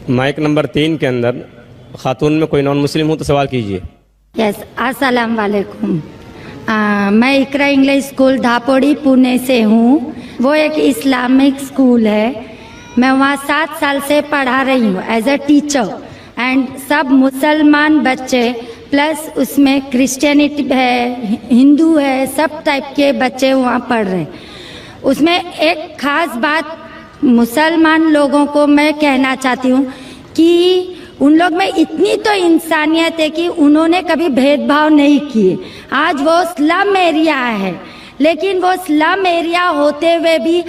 Mic number 3 کے اندر خاتون میں کوئی نان مسلم ہو تو سوال کیجیے. یس، السلام علیکم. میں اقرا انگلش اسکول دھاپوڑی پونے سے ہوں. وہ ایک اسلامک اسکول ہے. میں وہاں 7 سال سے پڑھا رہی ہوں ایز اے ٹیچر. اینڈ سب مسلمان بچے پلس اس میں کرسچینٹی ہے، ہندو ہے، سب ٹائپ کے بچے وہاں پڑھ رہے ہیں. اس میں ایک خاص بات مسلمان لوگوں کو میں کہنا چاہتی ہوں کہ ان لوگ میں اتنی تو انسانیت ہے کہ انہوں نے کبھی بھید بھاؤ نہیں کیے. آج وہ سلم ایریا ہے، لیکن وہ سلم ایریا ہوتے ہوئے بھی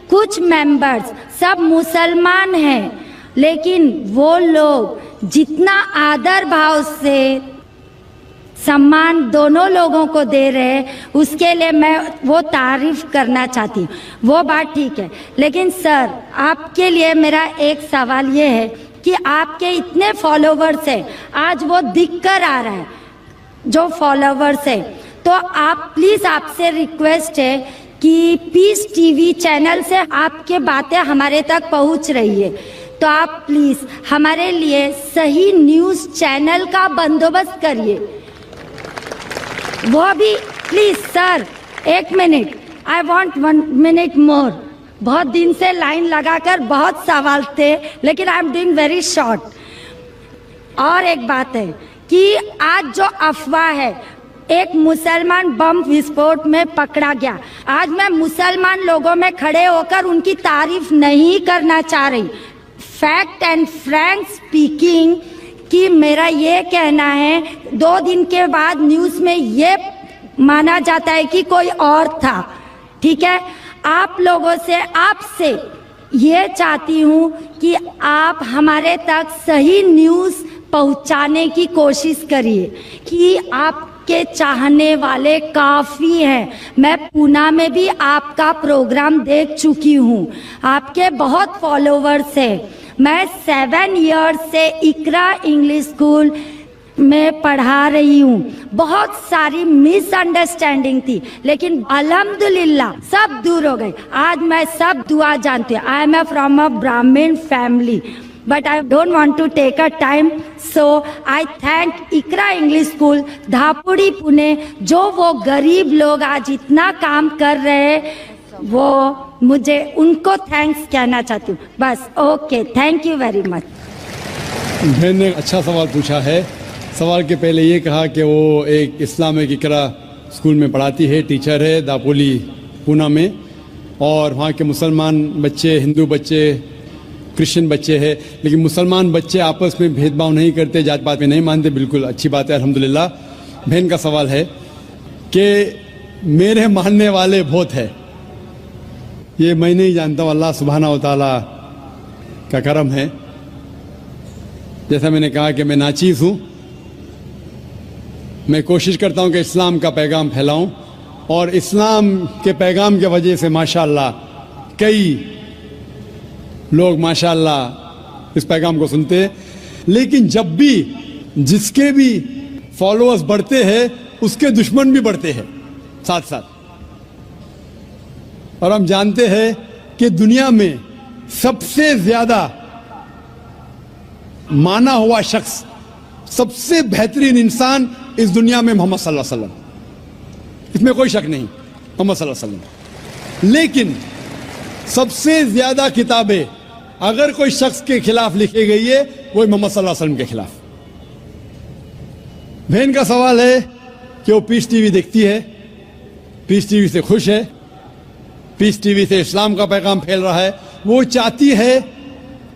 کچھ ممبرز سب مسلمان ہیں، لیکن وہ لوگ جتنا آدر بھاؤ سے سمان دونوں لوگوں کو دے رہے ہیں، اس کے لیے میں وہ تعریف کرنا چاہتی ہوں. وہ بات ٹھیک ہے، لیکن سر آپ کے لیے میرا ایک سوال یہ ہے کہ آپ کے اتنے فالوورز ہیں، آج وہ دکھ کر آ رہا ہے جو فالوورز ہیں، تو آپ پلیز آپ سے ریکویسٹ ہے کہ پیس ٹی وی چینل سے آپ کے باتیں ہمارے تک پہنچ رہی ہے، تو آپ پلیز ہمارے لیے صحیح نیوز چینل کا بندوبست کریے. وہ بھی please sir 1 minute, I want 1 minute more. بہت دن سے لائن لگا کر بہت سوال تھے، لیکن I am doing very short. اور ایک بات ہے کہ آج جو افواہ ہے، ایک مسلمان بم وسفوٹ میں پکڑا گیا. آج میں مسلمان لوگوں میں کھڑے ہو کر ان کی تعریف نہیں کرنا چاہ رہی. فیکٹ اینڈ فرینک اسپیکنگ کہ میرا یہ کہنا ہے، 2 دن کے بعد نیوز میں یہ مانا جاتا ہے کہ کوئی اور تھا. ٹھیک ہے، آپ لوگوں سے، آپ سے یہ چاہتی ہوں کہ آپ ہمارے تک صحیح نیوز پہنچانے کی کوشش کریے کہ آپ کے چاہنے والے کافی ہیں. میں پونا میں بھی آپ کا پروگرام دیکھ چکی ہوں، آپ کے بہت فالوورز ہیں. میں 7 ایئرز سے اقرا انگلش اسکول میں پڑھا رہی ہوں. بہت ساری مس انڈرسٹینڈنگ تھی، لیکن الحمدللہ سب دور ہو گئی. آج میں سب دعا جانتی ہوں. آئی ایم فرام اے برہمن family, but I don't want to take a time, so I thank Iqra English school Dhapodi Pune, جو وہ غریب لوگ آج اتنا کام کر رہے ہیں، وہ مجھے ان کو تھینکس کہنا چاہتی ہوں. بس okay, thank you very much. بہن نے اچھا سوال پوچھا ہے. سوال کے پہلے یہ کہا کہ وہ ایک اسلامک اقرا اسکول میں پڑھاتی ہے، ٹیچر ہے دھاپوڑی پونا میں، اور وہاں کے مسلمان بچے، ہندو بچے، کرسچن بچے ہیں، لیکن مسلمان بچے آپس میں بھید بھاؤ نہیں کرتے، جات پات میں نہیں مانتے. بالکل اچھی بات ہے، الحمدللہ. بہن کا سوال ہے کہ میرے ماننے والے بہت ہیں، یہ میں نہیں جانتا ہوں، اللہ سبحانہ و تعالیٰ کا کرم ہے. جیسا میں نے کہا کہ میں ناچیز ہوں، میں کوشش کرتا ہوں کہ اسلام کا پیغام پھیلاؤں، اور اسلام کے پیغام کی وجہ سے ماشاءاللہ کئی لوگ ماشاءاللہ اس پیغام کو سنتے ہیں. لیکن جب بھی جس کے بھی فالوورز بڑھتے ہیں، اس کے دشمن بھی بڑھتے ہیں ساتھ ساتھ. اور ہم جانتے ہیں کہ دنیا میں سب سے زیادہ مانا ہوا شخص، سب سے بہترین انسان اس دنیا میں محمد صلی اللہ علیہ وسلم، اس میں کوئی شک نہیں، محمد صلی اللہ علیہ وسلم. لیکن سب سے زیادہ کتابیں اگر کوئی شخص کے خلاف لکھی گئی ہے، وہ محمد صلی اللہ علیہ وسلم کے خلاف. بہن کا سوال ہے کہ وہ پیس ٹی وی دیکھتی ہے، پیس ٹی وی سے خوش ہے، پیس ٹی وی سے اسلام کا پیغام پھیل رہا ہے. وہ چاہتی ہے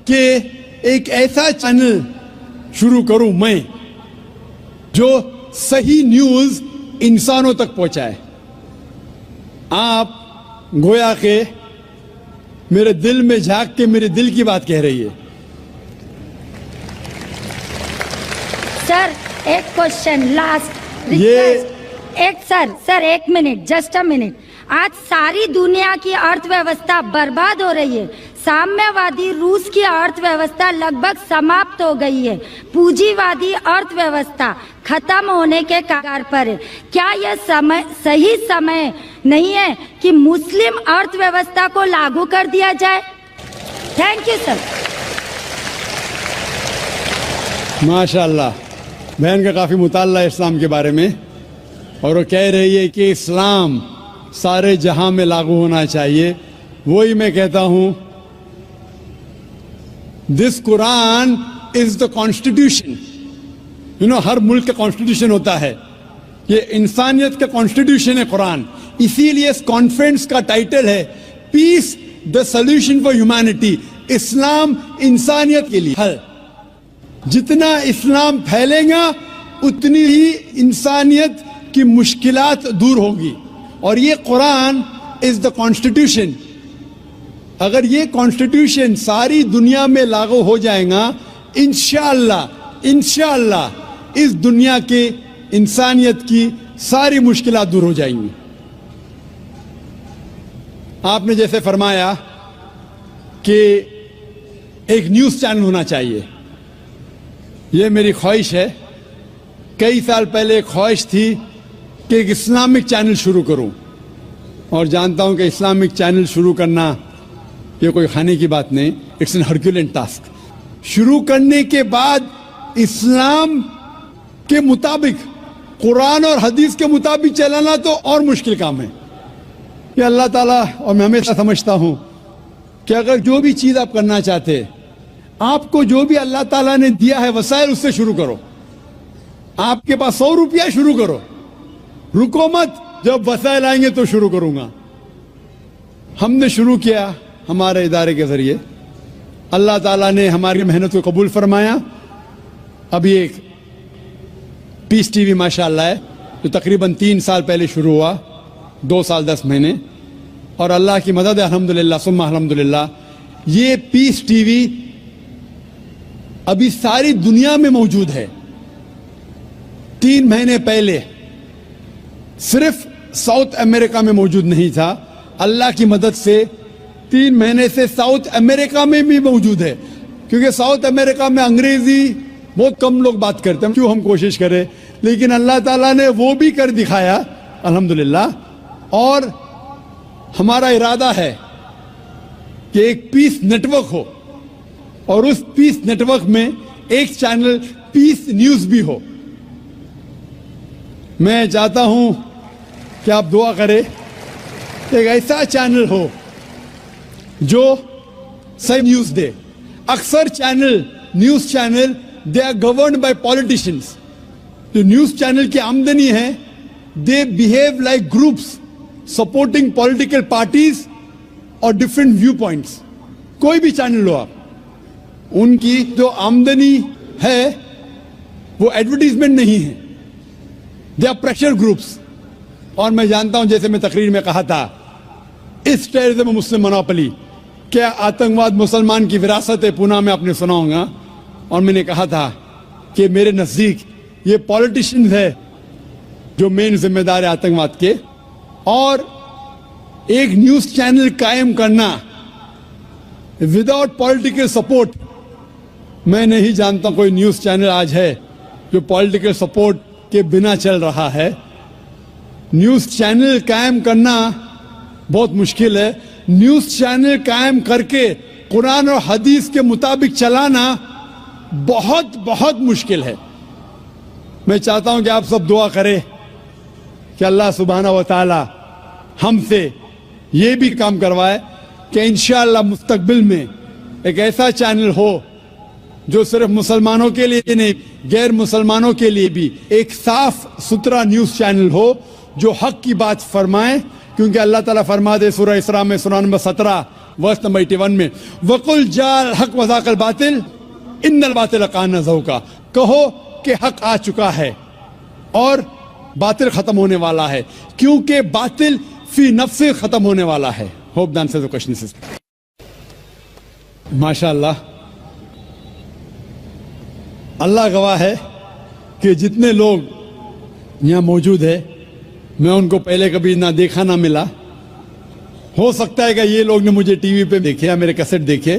کہ ایک ایسا چینل شروع کروں میں جو صحیح نیوز انسانوں تک پہنچائے. آپ گویا کہ میرے دل میں جھانک کے میرے دل کی بات کہہ رہی ہے. سر ایک question last, sir 1 minute, just a minute. آج ساری دنیا کی ارتھ ویوستھا برباد ہو رہی ہے. سامنے وادی روس کی ارتھ ویوستھا لگ بھگ سماپت ہو گئی ہے. پونجی وادی ارتھ ویوستھا ختم ہونے کے کگار پر ہے. کیا یہ صحیح سمے نہیں ہے کہ مسلم ارتھ ویوستھا کو لاگو کر دیا جائے؟ Thank you sir. ماشاء اللہ بہن کا کافی مطالعہ ہے اسلام کے بارے میں اور وہ کہہ رہی ہے کہ اسلام سارے جہاں میں لاگو ہونا چاہیے. وہی میں کہتا ہوں دس قرآن از دا کانسٹیٹیوشن. ہر ملک کا کانسٹیٹیوشن ہوتا ہے, یہ انسانیت کا کانسٹیٹیوشن ہے قرآن. اسی لیے اس کانفرنس کا ٹائٹل ہے پیس دا سولوشن فار ہیومینٹی. اسلام انسانیت کے لیے حل. جتنا اسلام پھیلے گا اتنی ہی انسانیت کی مشکلات دور ہوگی. اور یہ قرآن از دا کانسٹیٹیوشن. اگر یہ کانسٹیٹیوشن ساری دنیا میں لاگو ہو جائے گا انشاءاللہ اس دنیا کے انسانیت کی ساری مشکلات دور ہو جائیں گی. آپ نے جیسے فرمایا کہ ایک نیوز چینل ہونا چاہیے, یہ میری خواہش ہے. کئی سال پہلے ایک خواہش تھی کہ ایک اسلامک چینل شروع کروں, اور جانتا ہوں کہ اسلامک چینل شروع کرنا یہ کوئی کھانے کی بات نہیں, اٹس این ہرکیولین ٹاسک. شروع کرنے کے بعد اسلام کے مطابق قرآن اور حدیث کے مطابق چلانا تو اور مشکل کام ہے. یہ اللہ تعالیٰ, اور میں ہمیشہ سمجھتا ہوں کہ اگر جو بھی چیز آپ کرنا چاہتے, آپ کو جو بھی اللہ تعالیٰ نے دیا ہے وسائل, اس سے شروع کرو. آپ کے پاس 100 روپیہ, شروع کرو, رکو مت. جب وسائل آئیں گے تو شروع کروں گا. ہم نے شروع کیا ہمارے ادارے کے ذریعے, اللہ تعالیٰ نے ہماری محنت کو قبول فرمایا. ابھی ایک پیس ٹی وی ماشاء اللہ ہے جو تقریباً 3 سال پہلے شروع ہوا, 2 سال 10 مہینے, اور اللہ کی مدد ہے الحمدللہ ثم الحمدللہ. یہ پیس ٹی وی ابھی ساری دنیا میں موجود ہے. 3 مہینے پہلے صرف ساؤتھ امریکہ میں موجود نہیں تھا. اللہ کی مدد سے 3 مہینے سے ساؤتھ امریکہ میں بھی موجود ہے, کیونکہ ساؤتھ امریکہ میں انگریزی بہت کم لوگ بات کرتے ہیں. کیوں ہم کوشش کریں, لیکن اللہ تعالیٰ نے وہ بھی کر دکھایا الحمدللہ. اور ہمارا ارادہ ہے کہ ایک پیس نیٹ ورک ہو, اور اس پیس نیٹ ورک میں ایک چینل پیس نیوز بھی ہو. میں چاہتا ہوں کہ آپ دعا کریں ایک ایسا چینل ہو جو صحیح نیوز دے. اکثر news channel they are governed by politicians. جو نیوز چینل کی آمدنی ہے they behave like groups supporting political parties اور ڈفرینٹ ویو پوائنٹس. کوئی بھی چینل لو آپ, ان کی جو آمدنی ہے وہ ایڈورٹیزمنٹ نہیں ہے, دے آر پریشر گروپس. اور میں جانتا ہوں, جیسے میں تقریر میں کہا تھا, اس ٹیررزم مسلم منوپلی, کیا آتنکواد مسلمان کی وراثت ہے, پونا میں آپ نے سنا ہوگا. اور میں نے کہا تھا کہ میرے نزدیک یہ پولیٹیشنز ہے جو مین ذمہ دار ہے آتنکواد کے. اور ایک نیوز چینل قائم کرنا وداؤٹ پولیٹیکل سپورٹ, میں نہیں جانتا کوئی نیوز چینل آج ہے جو پولیٹیکل سپورٹ کے بنا چل رہا ہے. نیوز چینل قائم کرنا بہت مشکل ہے. نیوز چینل قائم کر کے قرآن اور حدیث کے مطابق چلانا بہت بہت مشکل ہے. میں چاہتا ہوں کہ آپ سب دعا کریں کہ اللہ سبحانہ و تعالی ہم سے یہ بھی کام کروائے کہ انشاءاللہ مستقبل میں ایک ایسا چینل ہو جو صرف مسلمانوں کے لیے نہیں, غیر مسلمانوں کے لیے بھی ایک صاف ستھرا نیوز چینل ہو جو حق کی بات فرمائے. کیونکہ اللہ تعالیٰ فرماتے سورہ اسراء میں سورہ نمبر 17 ورس نمبر 81 میں وَقُلْ جَاءَ الْحَقُّ وَزَهَقَ الْبَاطِلُ إِنَّ الْبَاطِلَ كَانَ زَهُوقًا. کہو کہ حق آ چکا ہے اور باطل ختم ہونے والا ہے, کیونکہ باطل فی نفس ختم ہونے والا ہے. ہوپ دان سے کوشچن سے ماشاءاللہ اللہ گواہ ہے کہ جتنے لوگ یہاں موجود ہیں میں ان کو پہلے کبھی نہ دیکھا نہ ملا. ہو سکتا ہے کہ یہ لوگ نے مجھے ٹی وی پہ دیکھے یا میرے کیسٹ دیکھے,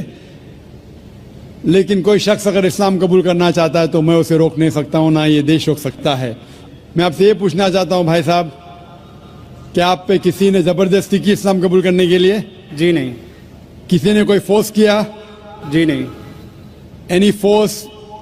لیکن کوئی شخص اگر اسلام قبول کرنا چاہتا ہے تو میں اسے روک نہیں سکتا ہوں, نہ یہ دیش روک سکتا ہے. میں آپ سے یہ پوچھنا چاہتا ہوں بھائی صاحب, کیا آپ پہ کسی نے زبردستی کی اسلام قبول کرنے کے لیے؟ جی نہیں. کسی نے کوئی فورس کیا؟ جی نہیں. Any force